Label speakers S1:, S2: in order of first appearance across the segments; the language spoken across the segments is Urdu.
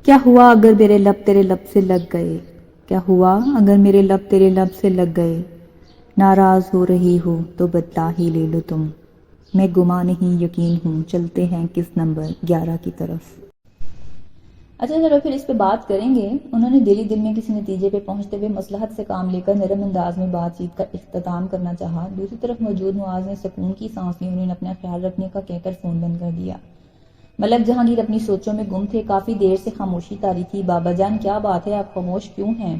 S1: کیا ہوا اگر میرے لب تیرے لب سے لگ گئے، کیا ہوا اگر میرے لب تیرے لب سے لگ گئے، ناراض ہو رہی ہو تو بدلا ہی لے لو تم، میں گما نہیں یقین ہوں، چلتے ہیں کس نمبر 11 کی طرف۔
S2: اچھا ذرا پھر اس پہ بات کریں گے۔ انہوں نے دل ہی دل میں کسی نتیجے پہ پہنچتے ہوئے مصلحت سے کام لے کر نرم انداز میں بات چیت کا اختتام کرنا چاہا۔ دوسری طرف موجود معاذ نے سکون کی سانس لی، انہوں نے اپنا خیال رکھنے کا کہہ کر فون بند کر دیا۔ ملک جہانگیر اپنی سوچوں میں گم تھے، کافی دیر سے خاموشی طاری تھی۔ بابا جان کیا بات ہے، آپ خاموش کیوں ہیں؟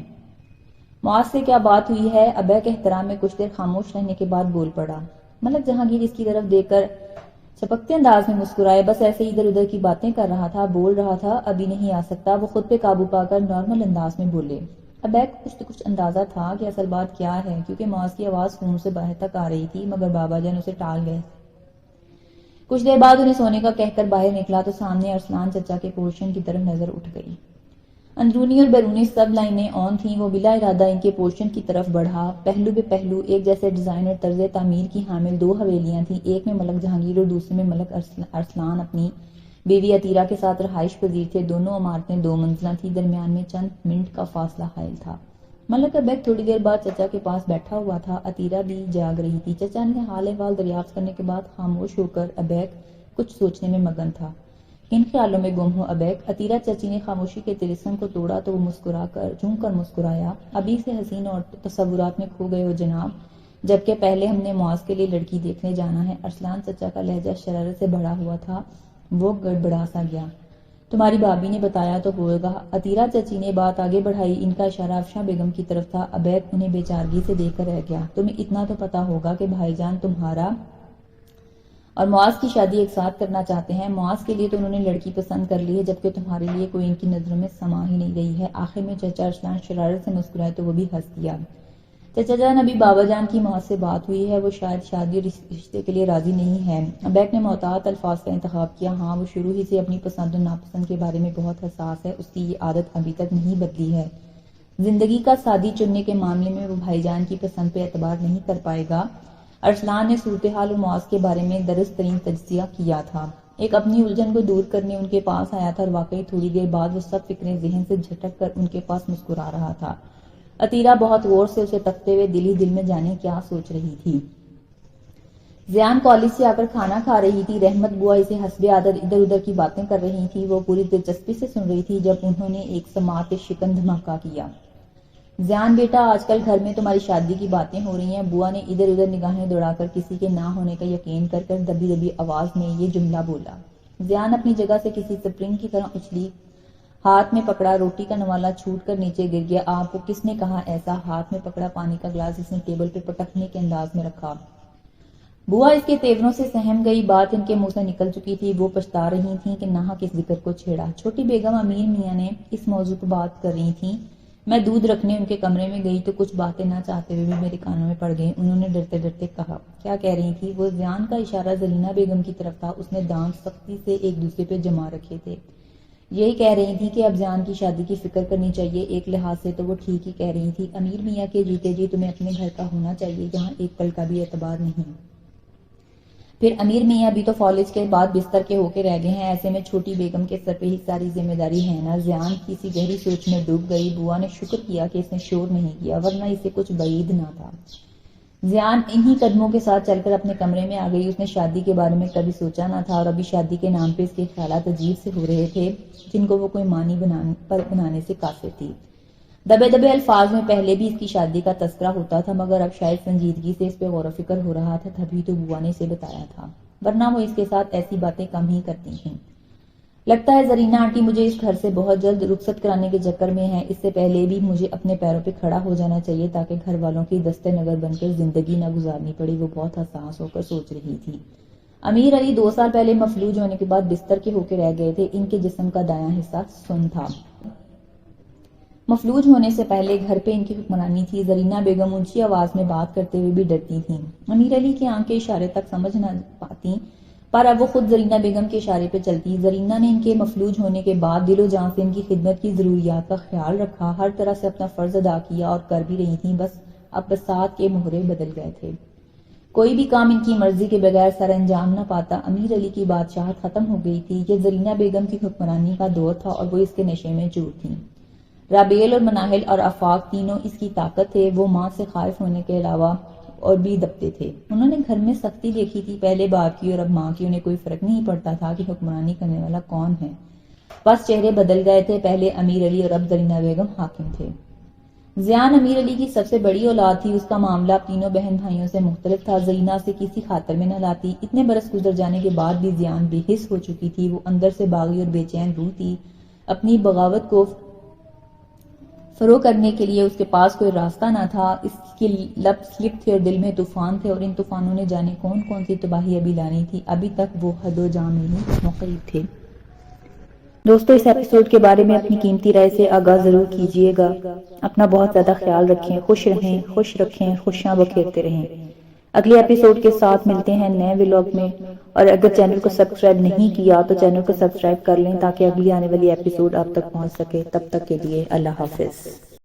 S2: معاذ سے کیا بات ہوئی ہے؟ ابا کے احترام میں کچھ دیر خاموش رہنے کے بعد بول پڑا۔ ملک جہانگیر اس کی طرف دیکھ کر چپکتے انداز میں مسکرائے، بس ایسے ہی ادھر ادھر کی باتیں کر رہا تھا، بول رہا تھا، ابھی نہیں آ سکتا۔ وہ خود پہ قابو پا کر نارمل انداز میں بولے۔ ابا کو کچھ اندازہ تھا کہ اصل بات کیا ہے، کیونکہ معاذ کی آواز فون سے باہر تک آ رہی تھی، مگر بابا جان اسے ٹال گئے۔ کچھ دیر بعد انہیں سونے کا کہہ کر باہر نکلا تو سامنے ارسلان چچا کے پورشن کی طرف نظر اٹھ گئی۔ اندرونی اور بیرونی سب لائنیں آن تھیں۔ وہ بلا ارادہ ان کے پورشن کی طرف بڑھا۔ پہلو بے پہلو ایک جیسے ڈیزائن اور طرز تعمیر کی حامل دو حویلیاں تھیں، ایک میں ملک جہانگیر اور دوسرے میں ملک ارسلان اپنی بیوی عطیرہ کے ساتھ رہائش پذیر تھے۔ دونوں عمارتیں 2 منزلہ تھیں، درمیان میں چند منٹ کا فاصلہ حائل تھا۔ ملک کا بیگ تھوڑی دیر بعد چچا کے پاس بیٹھا ہوا تھا، عطیرہ بھی جاگ رہی تھی۔ چچا نے حال احوال دریافت کرنے کے بعد خاموش ہو کر ابیک کچھ سوچنے میں مگن تھا۔ ان خیالوں میں گم ہو ابیک، عطیرہ چچی نے خاموشی کے طلسم کو توڑا تو وہ مسکرا کر جھوم کر مسکرایا۔ ابھی سے حسین اور تصورات میں کھو گئے ہو جناب، جبکہ پہلے ہم نے معاذ کے لیے لڑکی دیکھنے جانا ہے۔ ارسلان چچا کا لہجہ شرارت سے بھرا ہوا تھا، وہ گڑبڑا سا گیا۔ تمہاری بھابھی نے بتایا تو ہوگا۔ عطیرہ چچی نے بات آگے بڑھائی، ان کا اشارہ افشاں بیگم کی طرف تھا۔ ابیک انہیں بے چارگی سے دیکھ کر رہ گیا۔ تمہیں اتنا تو پتا ہوگا کہ بھائی جان تمہارا اور معاذ کی شادی ایک ساتھ کرنا چاہتے ہیں۔ معاذ کے لیے تو انہوں نے لڑکی پسند کر لی ہے، جبکہ تمہارے لیے کوئی ان کی نظروں میں سما ہی نہیں رہی ہے۔ آخر میں چچا ارسلان شرارت سے مسکرائے تو وہ بھی ہنس دیا۔ چچا جان، ابھی بابا جان کی معاذ سے بات ہوئی ہے، وہ شاید شادی اور رشتے کے لیے راضی نہیں ہے۔ ابیک نے محتاط الفاظ کا انتخاب کیا۔ ہاں، وہ شروع ہی سے اپنی پسند اور ناپسند کے بارے میں بہت حساس ہے، اس کی یہ عادت ابھی تک نہیں بدلی ہے۔ زندگی کا ساتھی چننے کے معاملے میں وہ بھائی جان کی پسند پہ اعتبار نہیں کر پائے گا۔ ارسلان نے صورتحال اور معاذ کے بارے میں درست ترین تجزیہ کیا تھا، ایک اپنی الجھن کو دور کرنے ان کے پاس آیا تھا، اور واقعی تھوڑی دیر بعد وہ سب فکریں ذہن سے جھٹک کر ان کے پاس مسکرا رہا تھا۔ عطیرہ بہت غور سے اسے تکتے ہوئے دل ہی دل میں جانے کیا سوچ رہی تھی۔ زیان کالج سے آ کر کھانا کھا رہی تھی، رحمت بوا اسے حسب عادت ادھر ادھر کی باتیں کر رہی تھی، وہ پوری دلچسپی سے سن رہی تھی جب انہوں نے ایک سماعت شکن دھماکہ کیا۔ زیان بیٹا، آج کل گھر میں تمہاری شادی کی باتیں ہو رہی ہیں۔ بوا نے ادھر ادھر نگاہیں دوڑا کر کسی کے نہ ہونے کا یقین کر کر دبی دبی آواز میں یہ جملہ بولا۔ زیان اپنی جگہ سے کسی سپرنگ کی طرح اچھلی، ہاتھ میں پکڑا روٹی کا نوالا چھوٹ کر نیچے گر گیا۔ آپ کو کس نے کہا ایسا؟ ہاتھ میں پکڑا پانی کا گلاس اس نے ٹیبل پہ پٹکنے کے انداز میں رکھا۔ بوا اس کے تیوروں سے سہم گئی، بات ان کے منہ سے نکل چکی تھی، وہ پچھتا رہی تھیں کہ ناحق اس ذکر کو چھیڑا۔ چھوٹی بیگم امیر میاں نے اس موضوع پر بات کر رہی تھیں، میں دودھ رکھنے ان کے کمرے میں گئی تو کچھ باتیں نہ چاہتے ہوئے بھی میرے کانوں میں پڑ گئیں۔ انہوں نے ڈرتے ڈرتے کہا، کیا کہہ رہی تھی؟ وہ زیان کا اشارہ زرینہ بیگم کی طرف تھا، اس نے دانت سختی سے ایک دوسرے پہ جما رکھے تھے۔ یہی کہہ رہی تھی کہ اب زیان کی شادی کی فکر کرنی چاہیے، ایک لحاظ سے تو وہ ٹھیک ہی کہہ رہی تھی۔ امیر میاں کے جیتے جی تمہیں اپنے گھر کا ہونا چاہیے، جہاں ایک پل کا بھی اعتبار نہیں۔ پھر امیر میاں بھی تو فالج کے بعد بستر کے ہو کے رہ گئے ہیں، ایسے میں چھوٹی بیگم کے سر پہ ہی ساری ذمہ داری ہے نا۔ زیان کسی گہری سوچ میں ڈوب گئی۔ بوا نے شکر کیا کہ اس نے شور نہیں کیا، ورنہ اسے کچھ بعید نہ تھا۔ زیان انہی قدموں کے ساتھ چل کر اپنے کمرے میں آ گئی۔ اس نے شادی کے بارے میں کبھی سوچا نہ تھا، اور ابھی شادی کے نام پہ اس کے خیالات عجیب سے ہو رہے تھے، جن کو وہ کوئی معنی بنانے سے قاصر تھی۔ دبے دبے الفاظ میں پہلے بھی اس کی شادی کا تذکرہ ہوتا تھا، مگر اب شاید سنجیدگی سے اس پہ غور و فکر ہو رہا تھا، تبھی تو بوا نے اسے بتایا تھا، ورنہ وہ اس کے ساتھ ایسی باتیں کم ہی کرتی تھیں۔ لگتا ہے زرینہ آنٹی مجھے اس گھر سے بہت جلد رخصت کرانے کے چکر میں ہے، اس سے پہلے بھی مجھے اپنے پیروں پہ کھڑا ہو جانا چاہیے تاکہ گھر والوں کی دستے نگر بن کر زندگی نہ گزارنی پڑے۔ وہ بہت حساس ہو کر سوچ رہی تھی۔ امیر علی 2 سال پہلے مفلوج ہونے کے بعد بستر کے ہو کے رہ گئے تھے، ان کے جسم کا دایاں حصہ سن تھا۔ مفلوج ہونے سے پہلے گھر پہ ان کی حکمرانی تھی۔ زرینہ بیگم اونچی آواز میں بات کرتے ہوئے بھی ڈرتی تھیں، امیر علی کی آنکھیں اشارے تک سمجھ نہ پاتی، پر اب وہ خود زرینہ بیگم کے اشارے پہ چلتی۔ زرینہ نے ان کے مفلوج ہونے کے بعد دل و جان سے ان کی خدمت کی ضروریات کا خیال رکھا، ہر طرح سے اپنا فرض ادا کیا اور کر بھی رہی تھیں، بس اب بساط کے مہرے بدل گئے تھے۔ کوئی بھی کام ان کی مرضی کے بغیر سر انجام نہ پاتا۔ امیر علی کی بادشاہت ختم ہو گئی تھی۔ یہ زرینہ بیگم کی حکمرانی کا دور تھا اور وہ اس کے نشے میں چور تھیں۔ رابیل اور مناہل اور آفاق تینوں اس کی طاقت تھے۔ وہ ماں سے خائف ہونے کے علاوہ اور بھی دبتے تھے۔ انہوں نے گھر میں سختی دیکھی تھی، پہلے باپ کی اور اب ماں کی۔ انہیں کوئی فرق نہیں پڑتا تھا کہ حکمرانی کرنے والا کون ہے، بس چہرے بدل گئے تھے۔ پہلے امیر علی اور اب زرینہ بیگم حاکم تھے۔ زیان امیر علی کی سب سے بڑی اولاد تھی۔ اس کا معاملہ تینوں بہن بھائیوں سے مختلف تھا۔ زرینہ سے کسی خاطر میں نہ لاتی۔ اتنے برس گزر جانے کے بعد بھی زیان بے حس ہو چکی تھی۔ وہ اندر سے باغی اور بے چین روح تھی۔ اپنی بغاوت کو فروغ کرنے کے لیے اس کے پاس کوئی راستہ نہ تھا۔ اس کے لب سلپ تھے اور دل میں طوفان تھے، اور ان طوفانوں نے جانے کون کون سی تباہی ابھی لانی تھی۔ ابھی تک وہ حد و جام میں ہی مقید تھے۔ دوستو، اس ایپیسوڈ کے بارے میں اپنی قیمتی رائے سے آگاہ ضرور کیجیے گا۔ اپنا بہت زیادہ خیال رکھیں، خوش رہیں، خوش رکھیں، خوشیاں بکھیرتے رہیں۔ اگلے ایپیسوڈ کے ساتھ ملتے ہیں نئے ولاگ میں، اور اگر چینل کو سبسکرائب نہیں کیا تو چینل کو سبسکرائب کر لیں تاکہ اگلی آنے والی ایپیسوڈ آپ تک پہنچ سکے۔ تب تک کے لیے اللہ حافظ۔